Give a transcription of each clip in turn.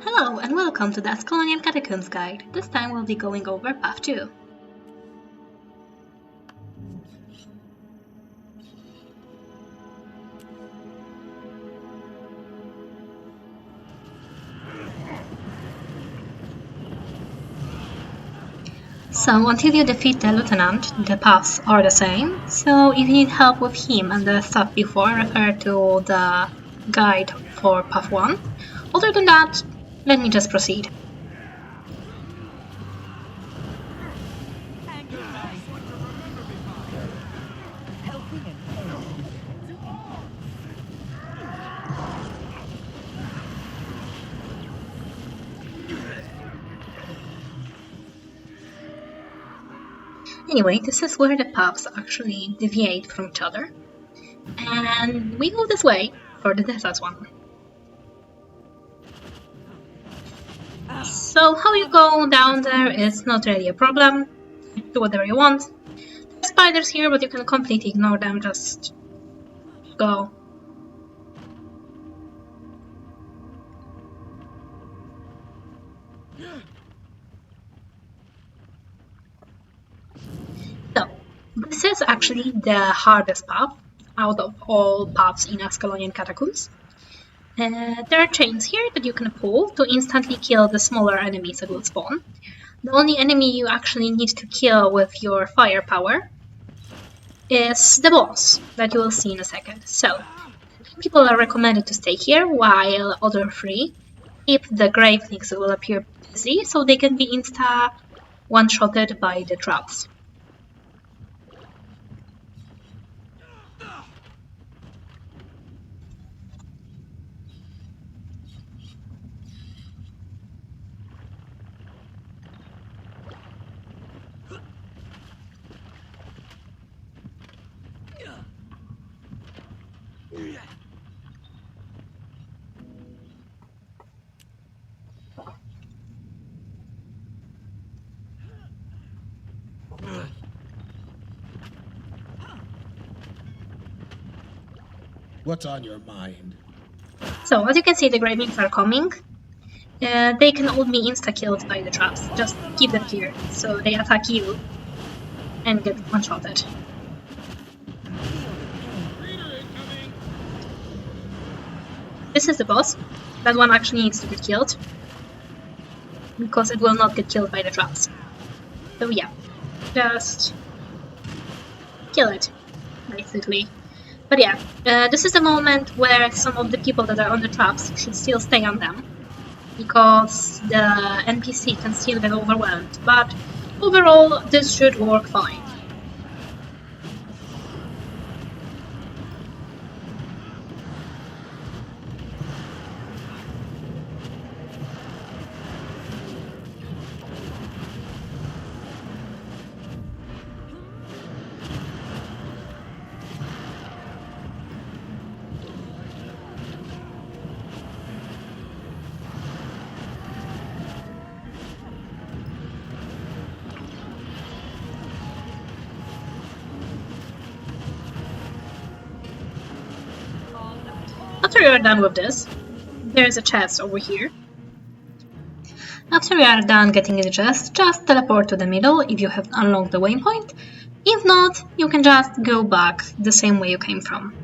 Hello and welcome to the Ascalonian Catacombs guide. This time we'll be going over Path 2. So until you defeat the lieutenant, the paths are the same, so if you need help with him and the stuff before, refer to the guide for Path 1. Other than that, let me just proceed. Anyway, this is where the paths actually deviate from each other, and we go this way for the desert one. So how you go down there is not really a problem. Do whatever you want. There's spiders here, but you can completely ignore them, just go. So, this is actually the hardest path out of all paths in Ascalonian Catacombs. There are chains here that you can pull to instantly kill the smaller enemies that will spawn. The only enemy you actually need to kill with your firepower is the boss that you will see in a second. So, people are recommended to stay here, while other three keep the gravelings that will appear busy so they can be insta one-shotted by the traps. What's on your mind? So, as you can see, the gravelings are coming. They can all be insta-killed by the traps. Just keep them here, so they attack you and get one-shotted. This is the boss. That one actually needs to be killed, because it will not get killed by the traps. So yeah, just kill it, basically. But yeah, this is the moment where some of the people that are on the traps should still stay on them, because the NPC can still get overwhelmed, but overall this should work fine. After you are done with this, there is a chest over here. After you are done getting in the chest, just teleport to the middle if you have unlocked the waypoint. If not, you can just go back the same way you came from.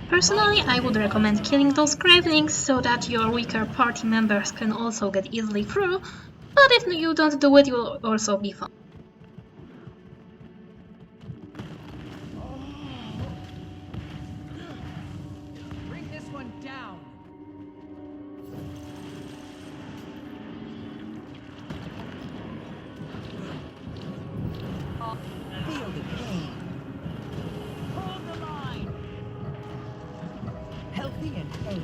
Personally, I would recommend killing those gravelings so that your weaker party members can also get easily through, but if you don't do it, you'll also be fine. Bring this one down. Feel the pain. Hold the line. Healthy and healthy.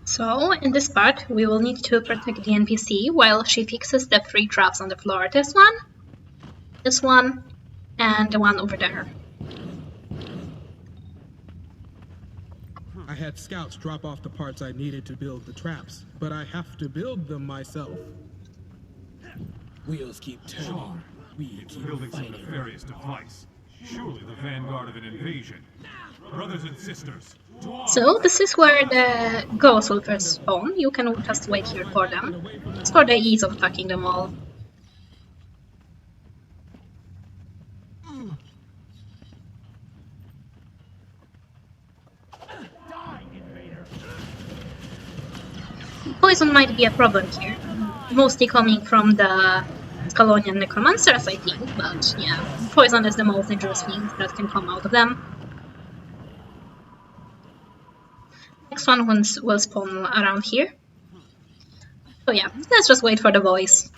So, in this part, we will need to protect the NPC while she fixes the 3 traps on the floor. This one, and the one over there. I had scouts drop off the parts I needed to build the traps, but I have to build them myself. Wheels keep turning. Sean, We it's keep building some fighting. nefarious device. Surely the vanguard of an invasion. Brothers and sisters, to arms! So, this is where the ghosts will first spawn. You can just wait here for them. It's for the ease of attacking them all. Poison might be a problem here, mostly coming from the Ascalonian necromancers, I think, but yeah, poison is the most dangerous thing that can come out of them. Next one will spawn around here. So yeah, let's just wait for the boys.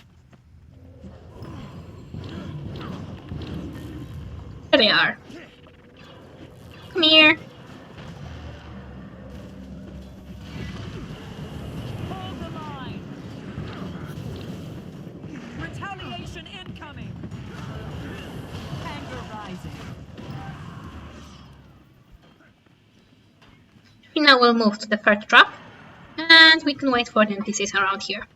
There they are. Come here. Hold the line. Retaliation incoming. Anger rising. We now will move to the third trap, and we can wait for the NPCs around here.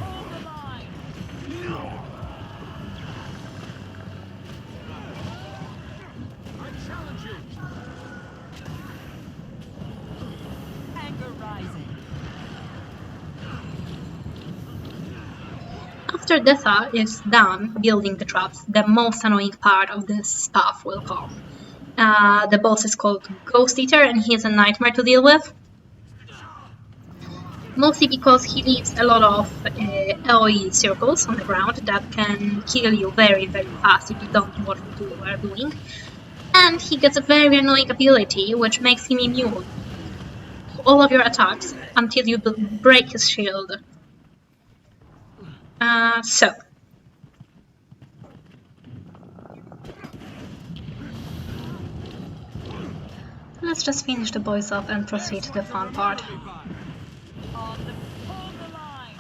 Hold the line. I challenge you! Anger rising. After Detha is done building the traps, the most annoying part of this path will come. The boss is called Ghost Eater, and he is a nightmare to deal with. Mostly because he leaves a lot of AoE circles on the ground that can kill you very, very fast if you don't know what you are doing. And he gets a very annoying ability which makes him immune to all of your attacks until you break his shield. So. Let's just finish the boys off and proceed to the fun part. Hold the line.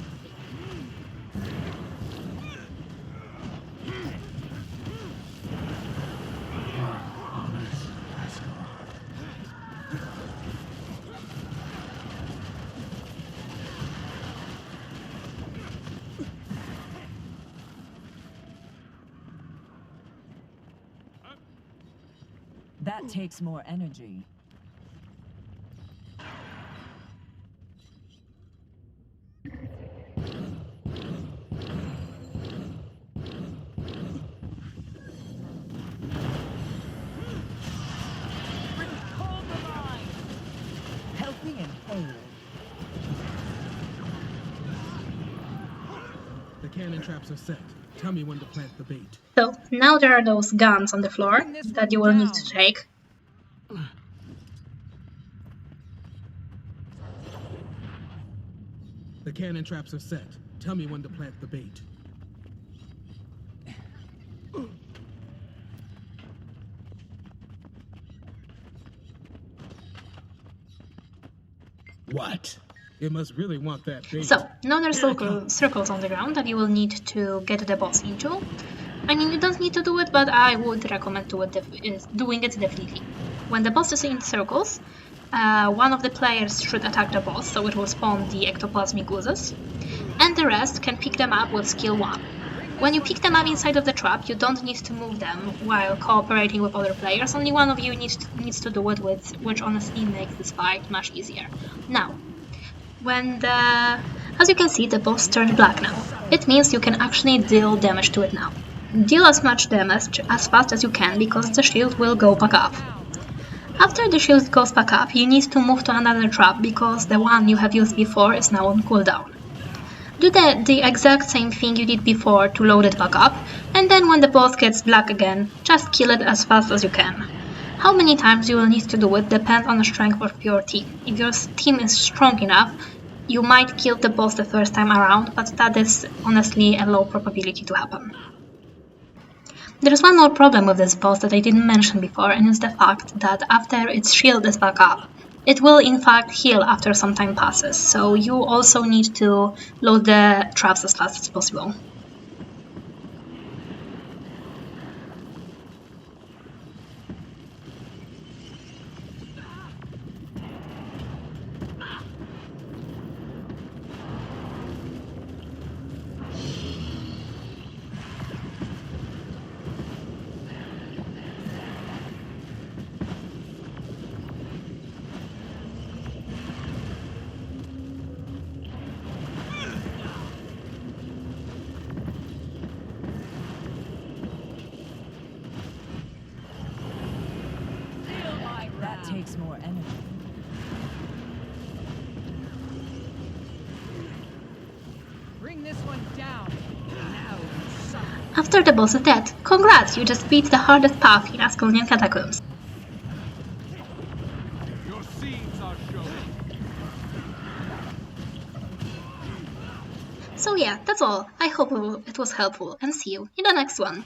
That takes more energy. Hold the line. Healthy and whole. The cannon traps are set. Tell me when to plant the bait. So, now there are those guns on the floor that you will need to take. The cannon traps are set. Tell me when to plant the bait. What? It must really want that bait. So, now there's circles on the ground that you will need to get the boss into. I mean, you don't need to do it, but I would recommend doing it definitely. When the boss is in circles, one of the players should attack the boss, so it will spawn the ectoplasmic oozes, and the rest can pick them up with skill 1. When you pick them up inside of the trap, you don't need to move them while cooperating with other players, only one of you needs to do it, which honestly makes this fight much easier. Now, as you can see, the boss turned black now. It means you can actually deal damage to it now. Deal as much damage as fast as you can, because the shield will go back up. After the shield goes back up, you need to move to another trap, because the one you have used before is now on cooldown. Do the exact same thing you did before to load it back up, and then when the boss gets black again, just kill it as fast as you can. How many times you will need to do it depends on the strength of your team. If your team is strong enough, you might kill the boss the first time around, but that is honestly a low probability to happen. There's one more problem with this boss that I didn't mention before, and it's the fact that after its shield is back up, it will in fact heal after some time passes, so you also need to load the traps as fast as possible. That takes more energy. Bring this one down. Now you suck. After the boss is dead, congrats, you just beat the hardest path in Ascalonian Catacombs. Your seams are showing. So yeah, that's all. I hope it was helpful, and see you in the next one.